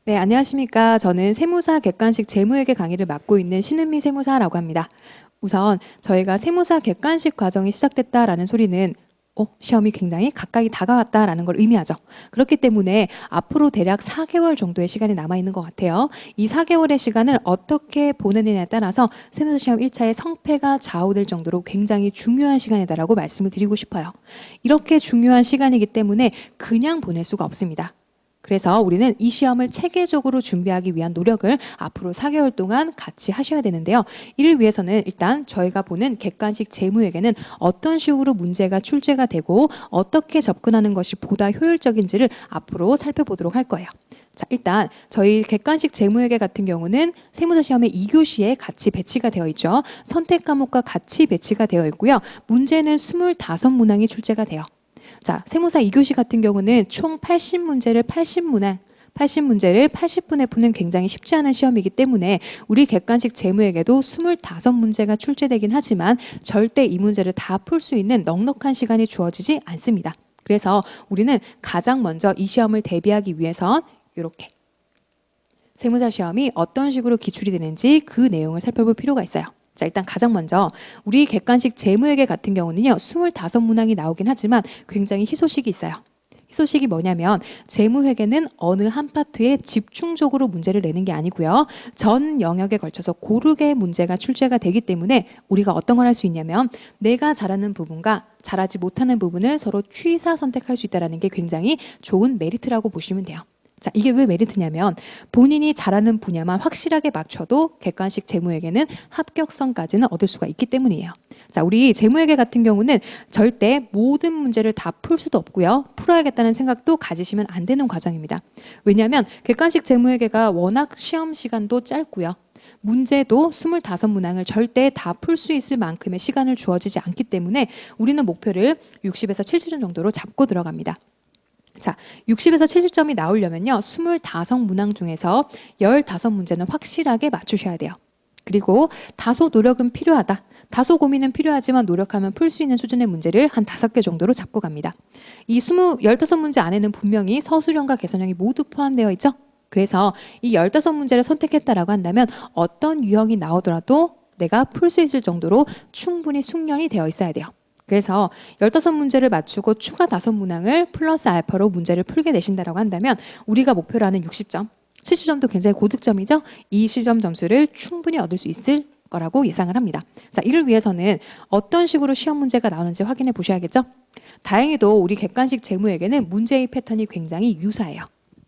네, 안녕하십니까. 저는 세무사 객관식 재무회계 강의를 맡고 있는 신은미 세무사라고 합니다. 우선 저희가 세무사 객관식 과정이 시작됐다라는 소리는 시험이 굉장히 가까이 다가왔다라는 걸 의미하죠. 그렇기 때문에 앞으로 대략 4개월 정도의 시간이 남아있는 것 같아요. 이 4개월의 시간을 어떻게 보내느냐에 따라서 세무사 시험 1차의 성패가 좌우될 정도로 굉장히 중요한 시간이다라고 말씀을 드리고 싶어요. 이렇게 중요한 시간이기 때문에 그냥 보낼 수가 없습니다. 그래서 우리는 이 시험을 체계적으로 준비하기 위한 노력을 앞으로 4개월 동안 같이 하셔야 되는데요. 이를 위해서는 일단 저희가 보는 객관식 재무회계는 어떤 식으로 문제가 출제가 되고 어떻게 접근하는 것이 보다 효율적인지를 앞으로 살펴보도록 할 거예요. 자, 일단 저희 객관식 재무회계 같은 경우는 세무사 시험에 2교시에 같이 배치가 되어 있죠. 선택 과목과 같이 배치가 되어 있고요. 문제는 25문항이 출제가 돼요. 자, 세무사 2교시 같은 경우는 총 80문제를 80분에 푸는 굉장히 쉽지 않은 시험이기 때문에 우리 객관식 재무회계도 25문제가 출제되긴 하지만 절대 이 문제를 다 풀 수 있는 넉넉한 시간이 주어지지 않습니다. 그래서 우리는 가장 먼저 이 시험을 대비하기 위해선 이렇게 세무사 시험이 어떤 식으로 기출이 되는지 그 내용을 살펴볼 필요가 있어요. 자, 일단 가장 먼저 우리 객관식 재무회계 같은 경우는요. 25문항이 나오긴 하지만 굉장히 희소식이 있어요. 희소식이 뭐냐면 재무회계는 어느 한 파트에 집중적으로 문제를 내는 게 아니고요. 전 영역에 걸쳐서 고르게 문제가 출제가 되기 때문에 우리가 어떤 걸 할 수 있냐면 내가 잘하는 부분과 잘하지 못하는 부분을 서로 취사 선택할 수 있다는 게 굉장히 좋은 메리트라고 보시면 돼요. 자, 이게 왜 메리트냐면 본인이 잘하는 분야만 확실하게 맞춰도 객관식 재무회계는 합격성까지는 얻을 수가 있기 때문이에요. 자, 우리 재무회계 같은 경우는 절대 모든 문제를 다 풀 수도 없고요. 풀어야겠다는 생각도 가지시면 안 되는 과정입니다. 왜냐하면 객관식 재무회계가 워낙 시험 시간도 짧고요. 문제도 25문항을 절대 다 풀 수 있을 만큼의 시간을 주어지지 않기 때문에 우리는 목표를 60에서 70점 정도로 잡고 들어갑니다. 자, 60에서 70점이 나오려면요. 25문항 중에서 15문제는 확실하게 맞추셔야 돼요. 그리고 다소 노력은 필요하다. 다소 고민은 필요하지만 노력하면 풀 수 있는 수준의 문제를 한 5개 정도로 잡고 갑니다. 이 15문제 안에는 분명히 서술형과 개선형이 모두 포함되어 있죠. 그래서 이 15문제를 선택했다라고 한다면 어떤 유형이 나오더라도 내가 풀 수 있을 정도로 충분히 숙련이 되어 있어야 돼요. 그래서 15문제를 맞추고 추가 5문항을 플러스 알파로 문제를 풀게 되신다고 한다면 우리가 목표로 하는 60점, 70점도 굉장히 고득점이죠. 이 시점 점수를 충분히 얻을 수 있을 거라고 예상을 합니다. 자, 이를 위해서는 어떤 식으로 시험 문제가 나오는지 확인해 보셔야겠죠. 다행히도 우리 객관식 재무회계는 문제의 패턴이 굉장히 유사해요.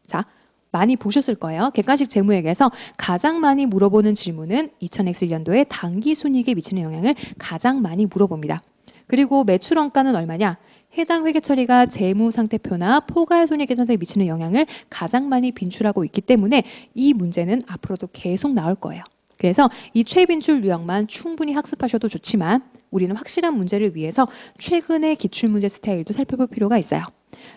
자, 많이 보셨을 거예요. 객관식 재무회계에서 가장 많이 물어보는 질문은 2000X년도에 당기순이익에 미치는 영향을 가장 많이 물어봅니다. 그리고 매출원가는 얼마냐? 해당 회계처리가 재무상태표나 포괄손익계산서에 미치는 영향을 가장 많이 빈출하고 있기 때문에 이 문제는 앞으로도 계속 나올 거예요. 그래서 이 최빈출 유형만 충분히 학습하셔도 좋지만 우리는 확실한 문제를 위해서 최근의 기출문제 스타일도 살펴볼 필요가 있어요.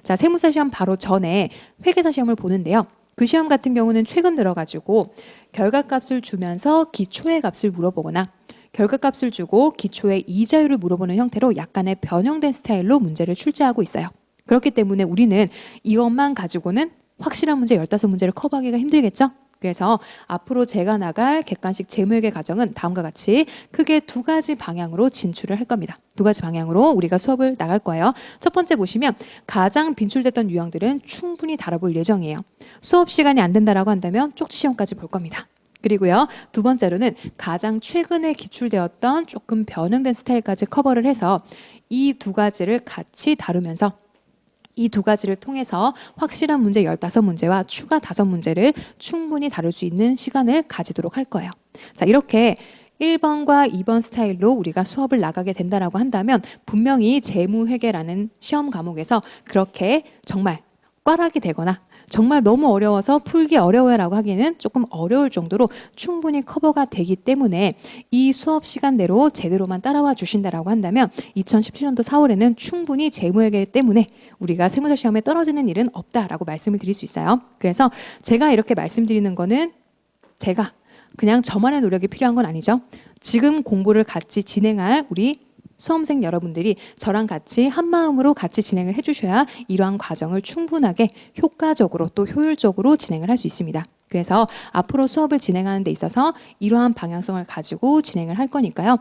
자, 세무사 시험 바로 전에 회계사 시험을 보는데요. 그 시험 같은 경우는 최근 들어가지고 결과값을 주면서 기초의 값을 물어보거나 결과값을 주고 기초의 이자율을 물어보는 형태로 약간의 변형된 스타일로 문제를 출제하고 있어요. 그렇기 때문에 우리는 이것만 가지고는 확실한 문제 15문제를 커버하기가 힘들겠죠? 그래서 앞으로 제가 나갈 객관식 재무회계 과정은 다음과 같이 크게 2가지 방향으로 진출을 할 겁니다. 2가지 방향으로 우리가 수업을 나갈 거예요. 첫 번째 보시면 가장 빈출됐던 유형들은 충분히 다뤄볼 예정이에요. 수업 시간이 안 된다라고 한다면 쪽지 시험까지 볼 겁니다. 그리고요, 2번째로는 가장 최근에 기출되었던 조금 변형된 스타일까지 커버를 해서 이 2가지를 같이 다루면서 이 2가지를 통해서 확실한 문제 15문제와 추가 5문제를 충분히 다룰 수 있는 시간을 가지도록 할 거예요. 자, 이렇게 1번과 2번 스타일로 우리가 수업을 나가게 된다라고 한다면 분명히 재무회계라는 시험 과목에서 그렇게 정말 꽈락이 되거나 정말 너무 어려워서 풀기 어려워요라고 하기에는 조금 어려울 정도로 충분히 커버가 되기 때문에 이 수업 시간대로 제대로만 따라와 주신다라고 한다면 2017년도 4월에는 충분히 재무회계 때문에 우리가 세무사 시험에 떨어지는 일은 없다라고 말씀을 드릴 수 있어요. 그래서 제가 이렇게 말씀드리는 거는 제가 그냥 저만의 노력이 필요한 건 아니죠. 지금 공부를 같이 진행할 우리 수험생 여러분들이 저랑 같이 한마음으로 같이 진행을 해주셔야 이러한 과정을 충분하게 효과적으로 또 효율적으로 진행을 할 수 있습니다. 그래서 앞으로 수업을 진행하는 데 있어서 이러한 방향성을 가지고 진행을 할 거니까요.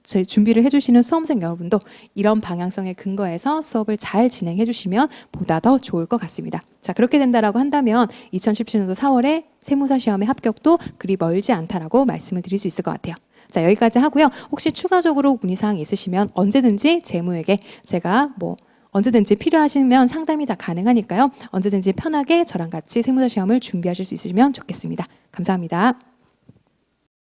제 준비를 해주시는 수험생 여러분도 이런 방향성에 근거해서 수업을 잘 진행해 주시면 보다 더 좋을 것 같습니다. 자, 그렇게 된다라고 한다면 2017년도 4월에 세무사 시험의 합격도 그리 멀지 않다라고 말씀을 드릴 수 있을 것 같아요. 자, 여기까지 하고요. 혹시 추가적으로 문의사항 있으시면 언제든지 재무에게 제가 언제든지 필요하시면 상담이 다 가능하니까요. 언제든지 편하게 저랑 같이 세무사 시험을 준비하실 수 있으시면 좋겠습니다. 감사합니다.